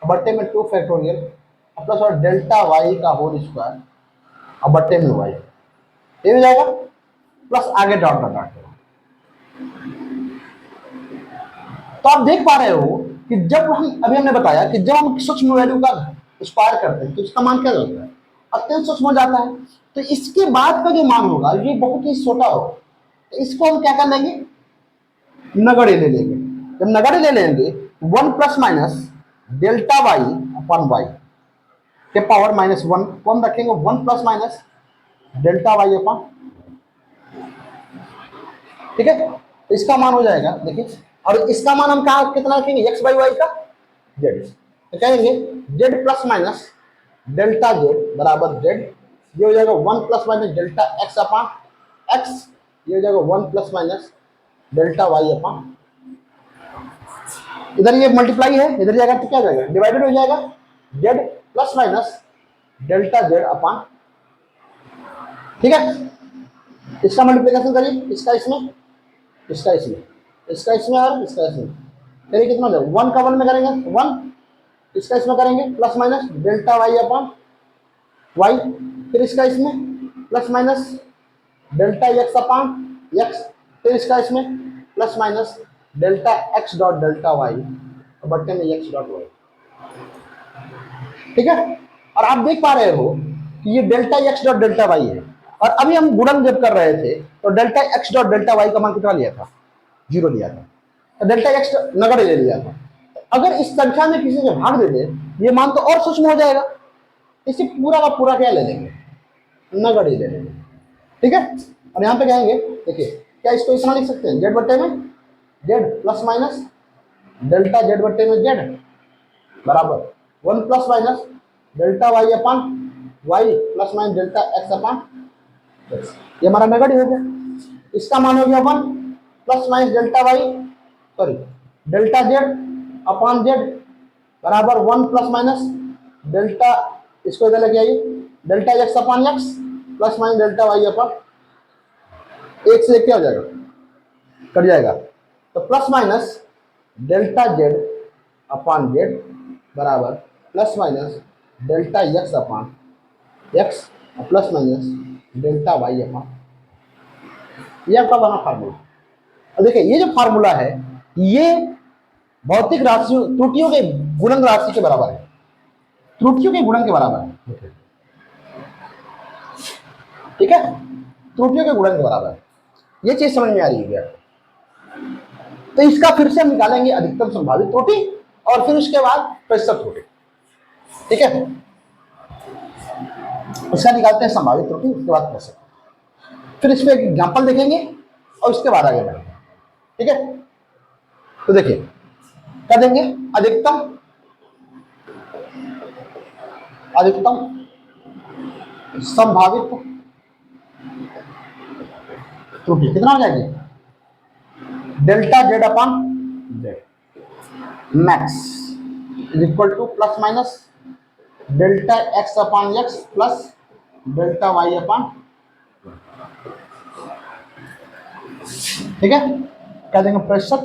बट्टे में 2 फैक्टोरियल प्लस और डेल्टा y का होल स्क्वायर और बट्टे में y, ये हो जाएगा प्लस आगे डॉट डॉट डॉट। तो आप देख पा रहे हो कि जब हम अभी हमने बताया कि जब हम सूक्ष्म वैल्यू का स्क्वायर करते हैं तो इसका मान क्या होता है, अत्यंत सूक्ष्म हो जाता है। तो इसके बाद का जो मान होगा ये बहुत ही छोटा होगा, तो इसको हम क्या कर लेंगे, नगण्य ले लेंगे। जब नगण्य ले लेंगे 1 plus minus delta y upon y के पावर -1 को हम रखेंगे 1 plus minus delta y upon, ठीक है, तो इसका मान हो जाएगा देखिए, और इसका मान हम कहा कितना रखेंगे, एक्स बाई वाई का जेड, तो कहेंगे Z plus minus delta Z बराबर जेड, ये हो जाएगा 1 plus minus delta X upon x, ये हो जाएगा 1 प्लस माइनस डेल्टा वाई अपान, इधर ये मल्टीप्लाई है, इधर जाएगा तो क्या हो जाएगा, डिवाइडेड हो जाएगा, Z plus minus delta Z upon, ठीक है, इसका मल्टीप्लिकेशन करिए, इसका इसमें, इसका इसमें, इसका इसमें और इसका इसमें, करिए कितना हो जाएगा, 1 का 1 में करेंगे 1, इसका इसमें करेंगे plus minus delta y upon y, फिर इसका इसमें plus minus delta x upon x, फिर इसका इसमें plus minus delta x dot delta y बट्टे में एक्स डॉट वाई, ठीक है, और आप देख पा रहे हो कि ये delta x dot delta y है, और अभी हम गुणन जब कर रहे थे तो delta x dot delta y का मान कितना लिया था, 0 लिया था, तो डेल्टा एक्स नगण्य ले लिया था, अगर इस संख्या में किसी से भाग दे दे ये मान तो और सूक्ष्म हो जाएगा, इसे पूरा का पूरा क्या ले लेंगे, नगण्य ले लेंगे, ठीक है, और यहाँ पे कहेंगे देखिए क्या इसको इतना लिख सकते हैं, जेड बट्टे में Z plus minus delta Z बट्टे में जेड बराबर 1 plus minus delta Y upon Y plus minus delta X upon, ये हमारा नगण्य हो गया, इसका मान हो गया 1 plus minus delta Y sorry delta Z upon Z बराबर 1 प्लस माइनस डेल्टा, इसको इधर लेके आइए, delta X upon X plus minus delta Y upon, एक से एक क्या हो जाएगा, कट जाएगा, तो plus minus delta Z upon Z बराबर plus minus delta X upon X plus minus delta Y upon, ये आपका बना फार्मूला। और देखिए ये जो फार्मूला है ये भौतिक राशियों त्रुटियों के गुणन राशि के बराबर है, त्रुटियों के गुणन के बराबर है, ठीक है, त्रुटियों के गुणन के बराबर है, ये चीज समझ में आ रही है। तो इसका फिर से हम निकालेंगे अधिकतम संभावित त्रुटि और फिर उसके बाद प्रतिशत त्रुटि, ठीक है, इसका निकालते हैं संभावित त्रुटि, उसके बाद प्रतिशत, फिर इस पे एक एग्जाम्पल देखेंगे और उसके बाद आगे बढ़ेंगे, ठीक है, तो देखिए क्या देंगे, अधिकतम संभावित त्रुटि कितना हो जाएगी, delta Z upon Z max is equal to plus minus delta X upon X plus delta Y upon, ठीक है, क्या देंगे, प्रतिशत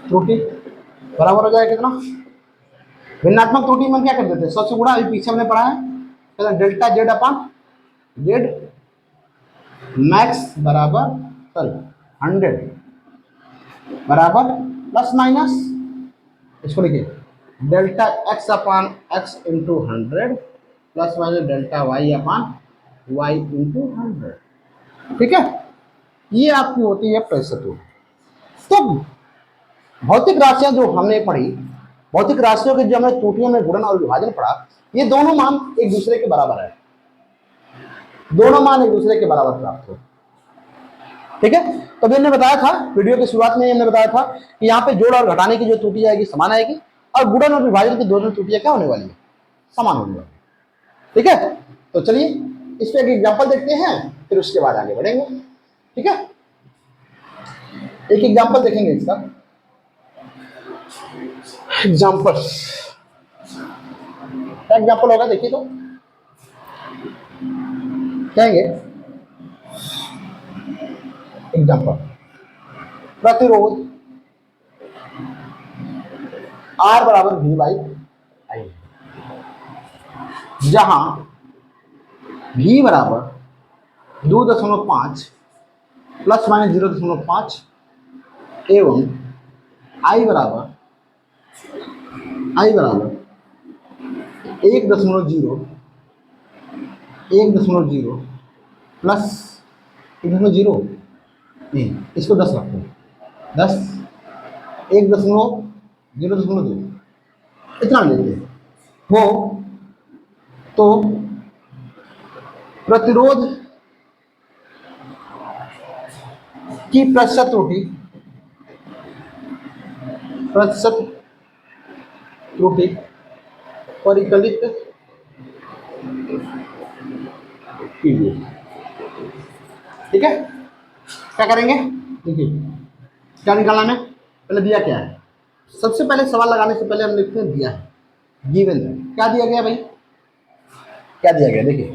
त्रुटि बराबर हो जाएगा कितना, भिन्नात्मक त्रुटि में क्या कर देते हैं, 100 से गुणा, अभी पीछे हमने पढ़ा है, delta Z upon Z max बराबर सॉरी 100 बराबर प्लस माइनस, इसको लिखिए delta X upon X into 100 plus minus delta Y upon Y into 100, ठीक है, ये आपकी होती है प्रतिशत त्रुटि। तो भौतिक राशियां जो हमने पढ़ी, भौतिक राशियों के जो हमने त्रुटियों में गुणन और विभाजन पढ़ा, ये दोनों मान एक दूसरे के बराबर है, दोनों मान एक दूसरे के बराबर प्राप्त हो, ठीक है, तो हमने बताया था वीडियो की शुरुआत में, हमने बताया था कि यहाँ पे जोड़ और घटाने की जो त्रुटि आएगी समान आएगी, और गुणन और विभाजन की दोनों त्रुटियां क्या होने वाली है, समान होने वाली, ठीक है, तो चलिए इस पे एक एग्जांपल देखते हैं फिर उसके बाद आगे बढ़ेंगे, ठीक है, एक एग्जांपल देखेंगे इसका, एग्जांपल क्या एग्जांपल होगा देखिए, तो कहेंगे एग्जांपल प्रतिरोध R बराबर V बाई आई, जहां V बराबर 2.5 प्लस माइनस 0.5 एवं I बराबर 1.0 प्लस 1.0 नहीं, इसको 10 रखते हैं, 10 1.0.02 इतना लेते हैं हो, तो प्रतिरोध की प्रतिशत त्रुटि, प्रतिशत त्रुटि परिकलित कीजिए। ठीक है, क्या करेंगे, देखिए क्या निकालना है, पहले दिया क्या है, सबसे पहले सवाल लगाने से पहले हम लिखते हैं दिया है, गिवन है, क्या दिया गया भाई, क्या दिया गया, देखिए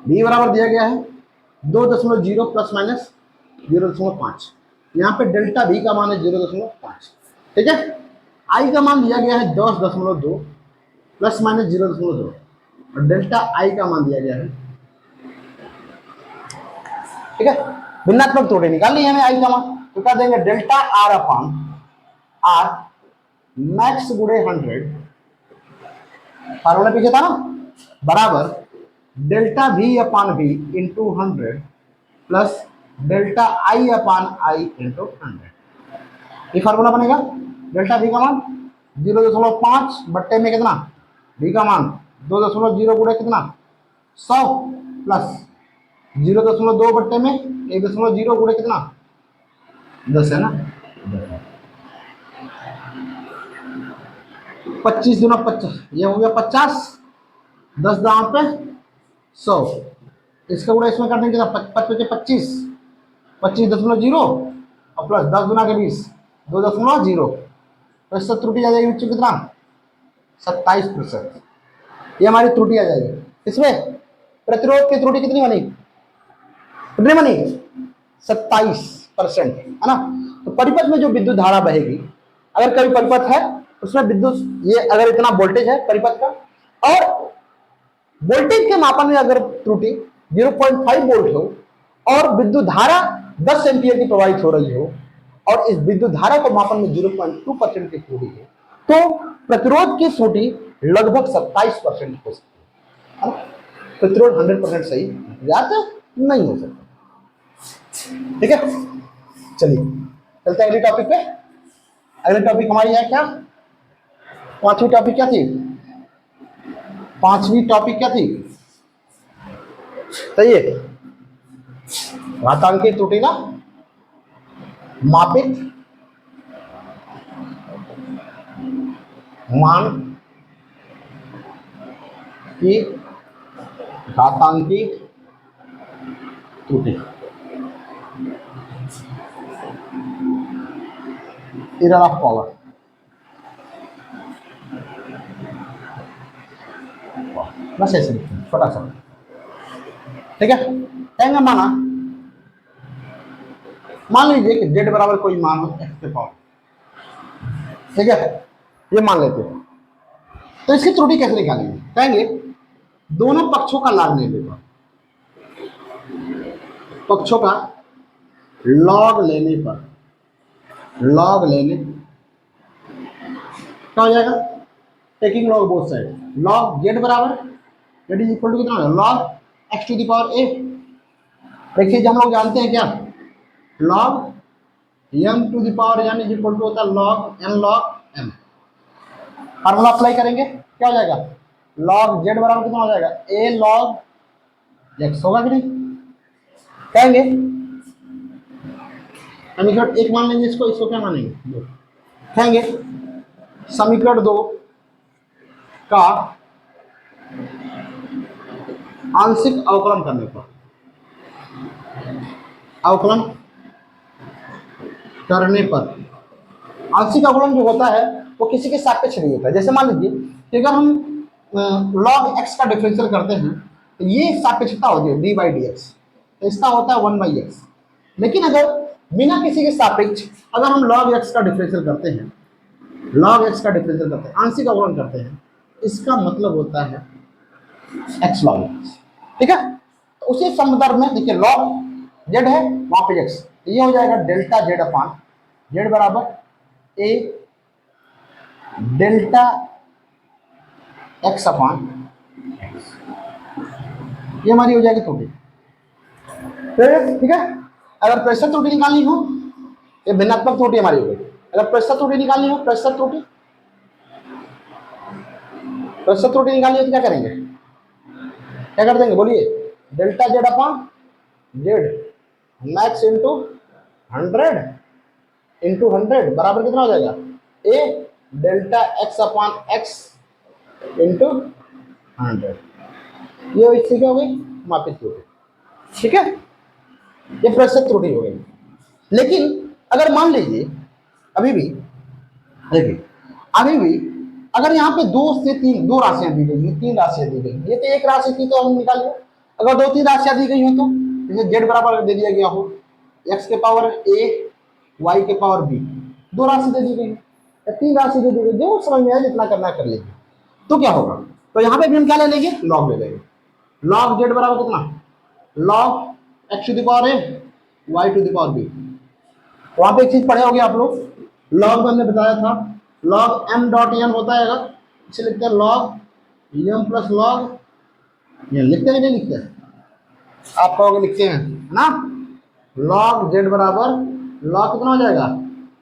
बी बराबर दिया गया है 2.0 प्लस माइनस 0.5, यहाँ पे डेल्टा बी का मान है 0.5। ठीक है, आई का मान दिया गया है 10.2 प्लस माइनस 0.2 और डेल्टा आई का मान दिया गया है। ठीक है, भिन्नात्मक त्रुटि निकालनी है हमें आई का मान, तो क्या देंगे, delta r upon r max गुणे 100, फार्मूला पीछे था ना, बराबर delta v upon v into 100 plus delta i upon i into 100। ये फार्मूला बनेगा, डेल्टा वी का मान 0.5 बट्टे में कितना, वी का मान 2.0 गुणे कितना 100 प्लस 0.2 बट्टे में 1.0 गुणे कितना 10 है ना, 25 गुना 50, ये हो गया 50, 10 दांव पे 100, इसका गुणा इसमें करने के बाद 25 25.0 और प्लस 10 गुना के 20 2.0, तो इससे त्रुटि आ जाएगी बच्चों कितना 27%। ये हमारी त्रुटि आ जाएगी, इसमें प्रतिरोध की त्रुटि कितनी बनी, कितनी बनी 27% है ना। तो परिपथ में जो विद्युत धारा बहेगी, अगर कभी परिपथ है उसमें विद्युत, ये अगर इतना वोल्टेज है परिपथ का और वोल्टेज के मापन में अगर त्रुटि 0.5 वोल्ट हो और विद्युत धारा 10 एम्पीयर की प्रवाहित हो रही हो और इस विद्युत धारा को मापन में 0.2% की त्रुटि है, तो प्रतिरोध की त्रुटि लगभग 27% हो सकती है। प्रतिरोध 100% सही याद नहीं हो सकता। ठीक है, चलिए चलते हैं अगले टॉपिक पे। अगले टॉपिक हमारी है क्या, पांचवी टॉपिक क्या थी, पांचवी टॉपिक क्या थी, तो ये घातांकीय त्रुटि ना मापित मान की घातांकीय त्रुटि, एरर ऑफ पावर। बस ऐसे छोटा सा, ठीक है, कहेंगे माना, मान लीजिए कि z बराबर कोई मान हो x के पावर, ठीक है, ये मान लेते हैं, तो इसकी त्रुटि कैसे निकालेंगे, कहेंगे दोनों पक्षों का लॉग ले लेगा, पक्षों का लॉग लेने पर, लॉग लेने क्या हो जाएगा, taking log both side, log z बराबर z इज इक्वल टू कितना है, log x to the power a। देखिए हम लोग जानते हैं क्या, log m to the power n is equal to होता है log n log m। Formula apply करेंगे क्या हो जाएगा, लॉग z बराबर कितना हो जाएगा, a लॉग x होगा कि नहीं, कहेंगे समीकरण एक मान लेंगे, इसको इसको क्या मानेंगे, कहेंगे समीकरण 2 का आंशिक अवकलन करने पर, अवकलन करने पर, आंशिक अवकलन जो होता है वो किसी के सापेक्ष नहीं होता है। जैसे मान लीजिए कि अगर हम log x का डिफरेंशियल करते हैं तो ये सापेक्षता होती है d बाई डी एक्स, तो इसका होता है 1/x। लेकिन अगर बिना किसी के सापेक्ष अगर हम log x का डिफरेंशियल करते हैं, log x का डिफरेंशियल करते हैं, आंशिक अवकलन करते हैं, इसका मतलब होता है x log x। ठीक है, तो उसी संदर्भ में देखिए log z है वहां पे x, तो ये हो जाएगा डेल्टा z अपान z बराबर a delta x upon x, ये हमारी हो जाएगी त्रुटि। ठीक है, अगर प्रतिशत त्रुटि निकालनी हो, ये भिन्नात्मक त्रुटि हमारी हो गई। अगर प्रतिशत त्रुटि निकालनी हो, प्रतिशत त्रुटि निकालनी हो तो क्या करेंगे, क्या कर देंगे बोलिए, delta z upon z max into 100 into 100 बराबर कितना हो जाएगा, A delta x upon x into 100। ये इससे क्या हो गई, मापित त्रुटि। ठीक है, ये प्रतिशत त्रुटि हो गई। लेकिन अगर मान लीजिए अभी भी, देखिए अभी भी अगर यहाँ पे दो राशियां दी गई हैं, 3 राशियां दी गई हैं, ये तो एक राशि थी तो हम निकाल लिया। अगर 2-3 राशियां दी गई हो तो जैसे जेड बराबर दे दिया गया हो एक्स के पावर ए वाई के पावर बी, 2 राशि दे दी गई या 3 राशि दे दी गई, जो समझ में आए जितना करना कर लीजिए। तो क्या होगा, तो यहाँ पे भी हम क्या ले लेंगे, लॉग ले लेंगे। लॉग जेड बराबर कितना, log x to the power a y to the power b. वहां पे एक चीज पढ़े होगे आप लोग, लॉग में हमने बताया था लॉग एम डॉट एन होता है, अगर इसे लिखते हैं log m plus log n, लिखते हैं नहीं लिखते हैं, आप कहोगे लिखते हैं है ना। लॉग जेड बराबर लॉग कितना हो जाएगा,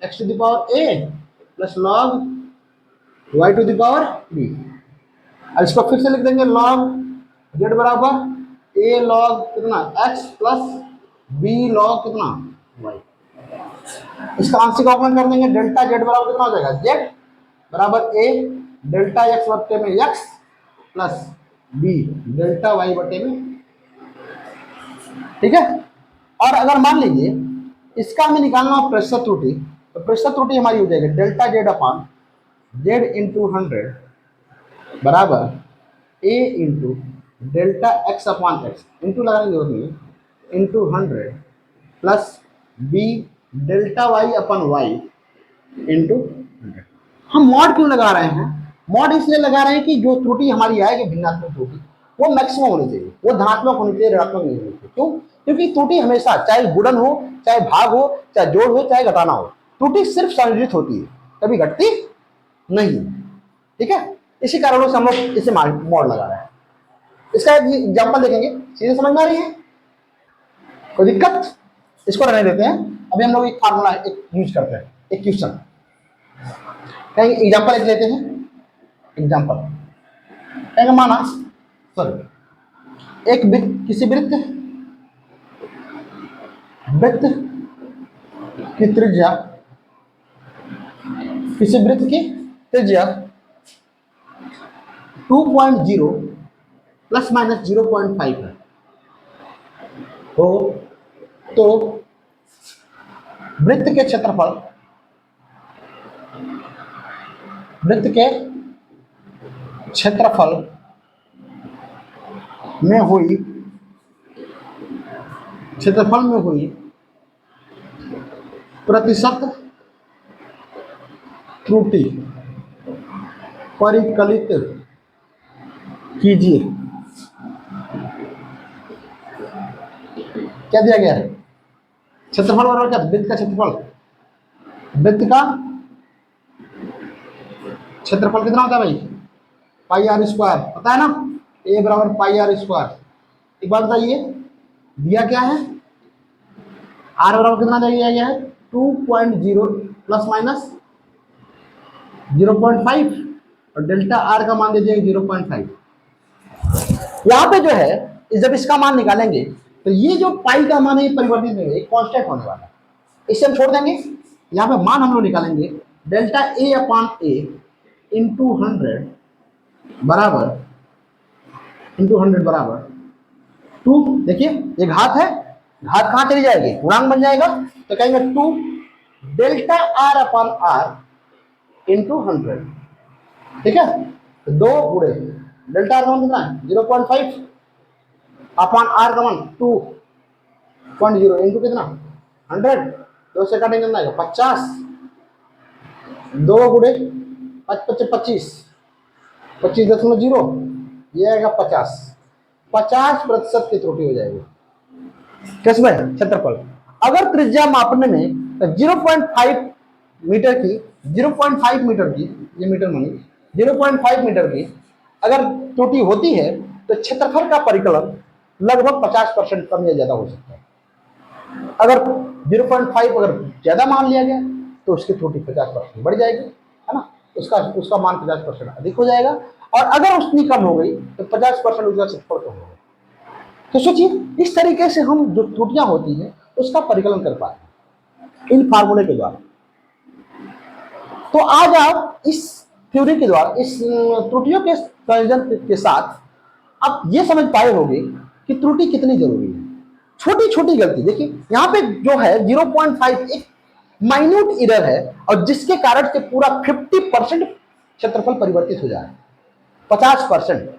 x to the power a plus log y to the power b. अब इसको फिर से लिख देंगे लॉग जेड बराबर ए लॉग कितना एक्स प्लस बी लॉग कितना वाई। इसका आंशिक अवकलन कर देंगे, डेल्टा जेड बराबर कितना हो जाएगा, जेड बराबर ए डेल्टा एक्स बटे में x plus B delta y बटे में। ठीक है, और अगर मान लीजिए इसका हमें निकालना हो प्रतिशत त्रुटि, तो प्रतिशत त्रुटि हमारी हो जाएगी delta Z upon Z into 100 बराबर A into delta x upon x into लगाने की जरूरत नहीं into 100 plus B delta Y upon Y into 100। हम मॉड क्यों लगा रहे हैं, मॉड इसलिए लगा रहे हैं कि जो त्रुटि हमारी आएगी भिन्नात्मक त्रुटि वो मैक्सिमम होनी चाहिए, वो धनात्मक होनी चाहिए, ऋणात्मक नहीं होनी चाहिए। क्यों, क्योंकि त्रुटि हमेशा चाहे गुणन हो चाहे भाग हो चाहे जोड़ हो चाहे घटाना हो, त्रुटि सिर्फ संरक्षित होती है, कभी घटती नहीं। ठीक है, इसी कारणों से हम लोग इसे मॉड लगा रहे हैं। इसका एग्जाम्पल देखेंगे, सीधे समझ में आ रही है, कोई दिक्कत, इसको रहने देते हैं। अभी हम लोग एक फार्मूला एक यूज करते हैं, एक क्वेश्चन कहेंगे, एग्जाम्पल एक लेते हैं। एग्जाम्पल कहेंगे माना सॉरी एक किसी वृत्त की त्रिज्या, किसी वृत्त की त्रिज्या 2.0 प्लस माइनस 0.5 है हो, तो वृत्त के क्षेत्रफल, वृत्त के क्षेत्रफल में हुई प्रतिशत त्रुटि परिकलित कीजिए। क्या दिया गया है, क्षेत्रफल बराबर क्या, वृत्त का क्षेत्रफल, वृत्त का क्षेत्रफल कितना होता है भाई, पाई आर स्क्वायर, पता है ना, ए बराबर पाई आर स्क्वायर। एक बात बताइए दिया क्या है, आर बराबर कितना दिया गया है 2.0 प्लस माइनस 0.5 और डेल्टा आर का मान दे दिया 0.5। यहाँ पे जो है जब इसका मान निकालेंगे तो ये जो पाई का मान है ये परिवर्तित नहीं है, कांस्टेंट होने वाला है, इसे हम छोड़ देंगे। यहाँ पे मान हम लोग निकालेंगे delta A upon A into 100 बराबर 2। देखिए ये घात है, घात कहाँ चली जाएगी, पूर्णांक बन जाएगा, तो कहेंगे 2 delta r upon r into 100। ठीक है, तो 2 गुणे डेल्टा आर का मान कितना है 0.5 अपॉन आर का मान 2.0 इंटू कितना 100, 2 से काटेंगे कितना आएगा 50, 2 गुणे 25 25.0, ये आएगा 50% की त्रुटि हो जाएगी किसमें, क्षेत्रफल। अगर त्रिज्या मापने में 0.5 मीटर की, 0.5 मीटर की, ये मीटर मानी 0.5 मीटर की अगर त्रुटि होती है तो क्षेत्रफल का परिकलन लगभग 50% कम या ज्यादा हो सकता है। अगर 0.5 अगर ज्यादा मान लिया गया तो उसकी त्रुटि 50% बढ़ जाएगी, है ना, उसका मान 50% अधिक हो जाएगा, और अगर उसकी कम हो गई तो 50% उसका क्षेत्रफल कम होगा। तो सोचिए इस तरीके से हम जो त्रुटियां होती हैं उसका परिकलन कर पाते हैं। इन फार्मूले के द्वारा। तो आज आप इस थ्योरी के द्वारा, इस त्रुटियों के संयोजन के साथ आप ये समझ पाए होंगे कि त्रुटि कितनी जरूरी है। छोटी छोटी गलती देखिए, यहाँ पे जो है 0.5 एक माइन्यूट एरर है, और जिसके कारण से पूरा 50% क्षेत्रफल परिवर्तित हो जाए, 50%।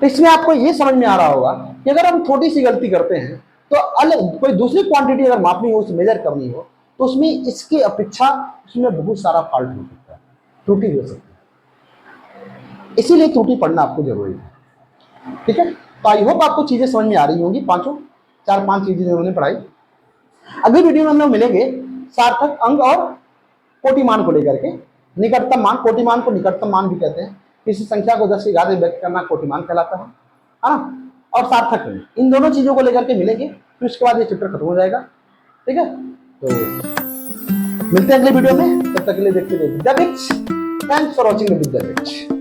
तो इसमें आपको ये समझ में आ रहा होगा कि अगर हम छोटी सी गलती करते हैं तो अलग कोई दूसरी क्वांटिटी अगर मापनी हो, उसे मेजर करनी हो, तो उसमें इसकी अपेक्षा उसमें बहुत सारा फॉल्ट हो सकता है, त्रुटि हो सकती है। इसीलिए त्रुटि पढ़ना आपको जरूरी है। ठीक है, तो आई होप आपको चीजें समझ में आ रही होंगी, पांचों 4-5 चीजें जो हमने पढ़ाई। अगली वीडियो में हम लोग मिलेंगे सार्थक अंक और कोटिमान को लेकर के। निकटतम मान, कोटिमान को निकटतम मान भी कहते हैं। किसी संख्या को 10 से ज्यादा व्यक्त करना कोटिमान कहलाता है ना, और सार्थक अंक, इन दोनों चीजों को लेकर के मिलेंगे, फिर उसके बाद ये चैप्टर खत्म हो जाएगा। ठीक है, तो मिलते हैं अगले वीडियो में, तब तक के लिए देखते रहिए Vidyapeeth. Thanks for watching the Vidyapeeth.